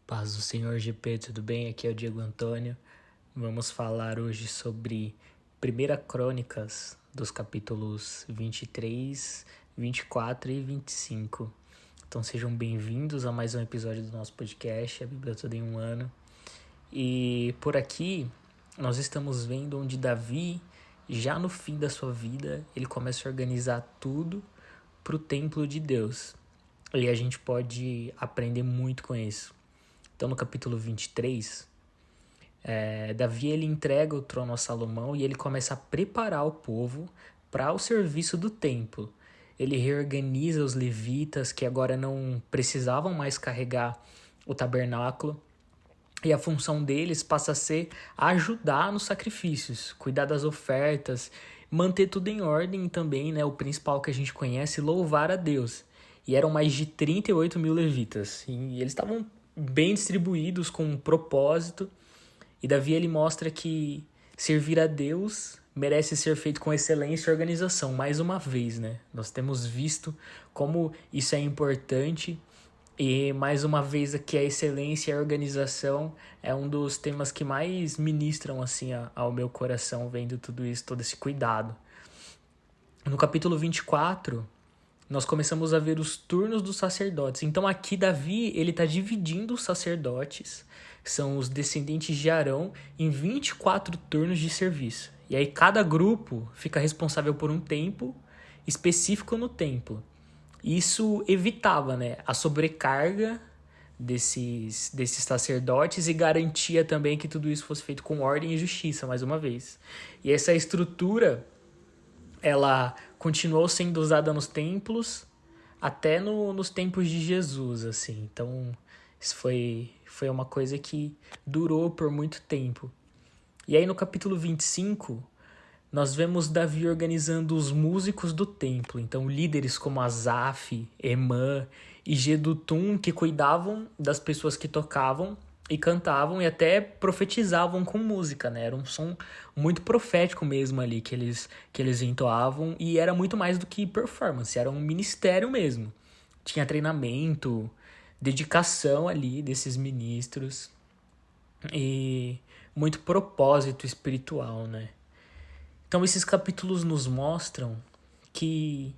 Paz do Senhor GP, tudo bem? Aqui é o Diego Antônio. Vamos falar hoje sobre 1 Crônicas, dos capítulos 23, 24 e 25. Então sejam bem-vindos a mais um episódio do nosso podcast, a Bíblia Toda em um Ano. E por aqui nós estamos vendo onde Davi, já no fim da sua vida, ele começa a organizar tudo para o templo de Deus. E a gente pode aprender muito com isso. Então, no capítulo 23, Davi ele entrega o trono a Salomão e ele começa a preparar o povo para o serviço do templo. Ele reorganiza os levitas que agora não precisavam mais carregar o tabernáculo. E a função deles passa a ser ajudar nos sacrifícios, cuidar das ofertas, manter tudo em ordem também, né? O principal que a gente conhece, louvar a Deus. E eram mais de 38 mil levitas. E eles estavam bem distribuídos com um propósito. E Davi ele mostra que servir a Deus merece ser feito com excelência e organização. Mais uma vez, né? Nós temos visto como isso é importante. E mais uma vez aqui a excelência e a organização é um dos temas que mais ministram assim ao meu coração, vendo tudo isso, todo esse cuidado. No capítulo 24, nós começamos a ver os turnos dos sacerdotes. Então aqui Davi ele está dividindo os sacerdotes, são os descendentes de Arão, em 24 turnos de serviço. E aí cada grupo fica responsável por um tempo específico no templo. Isso evitava, né, a sobrecarga desses sacerdotes e garantia também que tudo isso fosse feito com ordem e justiça, mais uma vez. E essa estrutura, ela continuou sendo usada nos templos até nos tempos de Jesus, assim. Então, isso foi uma coisa que durou por muito tempo. E aí no capítulo 25, nós vemos Davi organizando os músicos do templo. Então, líderes como Asaf, Emã e Jedutum, que cuidavam das pessoas que tocavam e cantavam e até profetizavam com música, né? Era um som muito profético mesmo ali que eles entoavam e era muito mais do que performance, era um ministério mesmo. Tinha treinamento, dedicação ali desses ministros e muito propósito espiritual, né? Então esses capítulos nos mostram que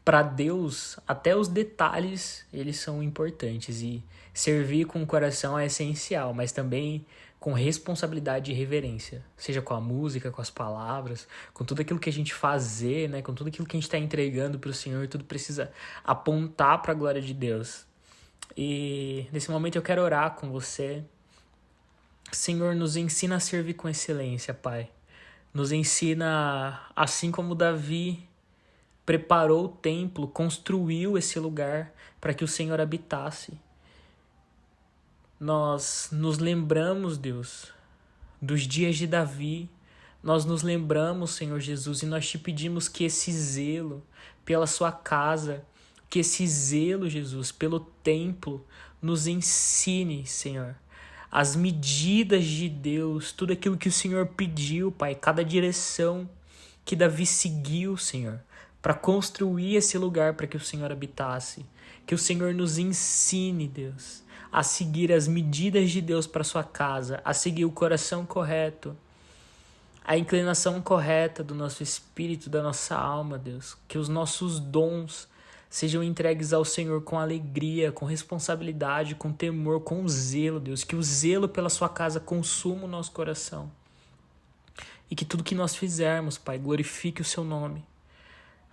para Deus até os detalhes eles são importantes e servir com o coração é essencial, mas também com responsabilidade e reverência, seja com a música, com as palavras, com tudo aquilo que a gente fazer, né, com tudo aquilo que a gente está entregando para o Senhor, tudo precisa apontar para a glória de Deus. E nesse momento eu quero orar com você. Senhor, nos ensina a servir com excelência, Pai. Nos ensina, assim como Davi preparou o templo, construiu esse lugar para que o Senhor habitasse. Nós nos lembramos, Deus, dos dias de Davi. Nós nos lembramos, Senhor Jesus, e nós te pedimos que esse zelo pela sua casa, que esse zelo, Jesus, pelo templo, nos ensine, Senhor, as medidas de Deus, tudo aquilo que o Senhor pediu, Pai, cada direção que Davi seguiu, Senhor, para construir esse lugar para que o Senhor habitasse. Que o Senhor nos ensine, Deus, a seguir as medidas de Deus para sua casa, a seguir o coração correto, a inclinação correta do nosso espírito, da nossa alma, Deus. Que os nossos dons sejam entregues ao Senhor com alegria, com responsabilidade, com temor, com zelo, Deus. Que o zelo pela sua casa consuma o nosso coração. E que tudo que nós fizermos, Pai, glorifique o seu nome.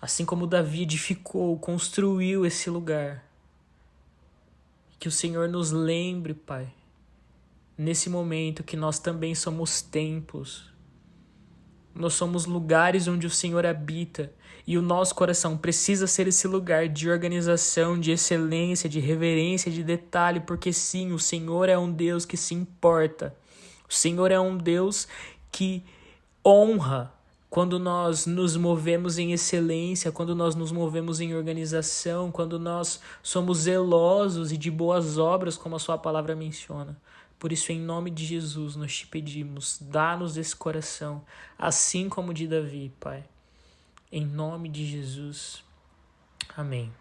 Assim como Davi edificou, construiu esse lugar. Que o Senhor nos lembre, Pai, nesse momento que nós também somos templos. Nós somos lugares onde o Senhor habita. E o nosso coração precisa ser esse lugar de organização, de excelência, de reverência, de detalhe. Porque sim, o Senhor é um Deus que se importa. O Senhor é um Deus que honra quando nós nos movemos em excelência, quando nós nos movemos em organização, quando nós somos zelosos e de boas obras, como a sua palavra menciona. Por isso, em nome de Jesus, nós te pedimos, dá-nos esse coração, assim como o de Davi, Pai. Em nome de Jesus. Amém.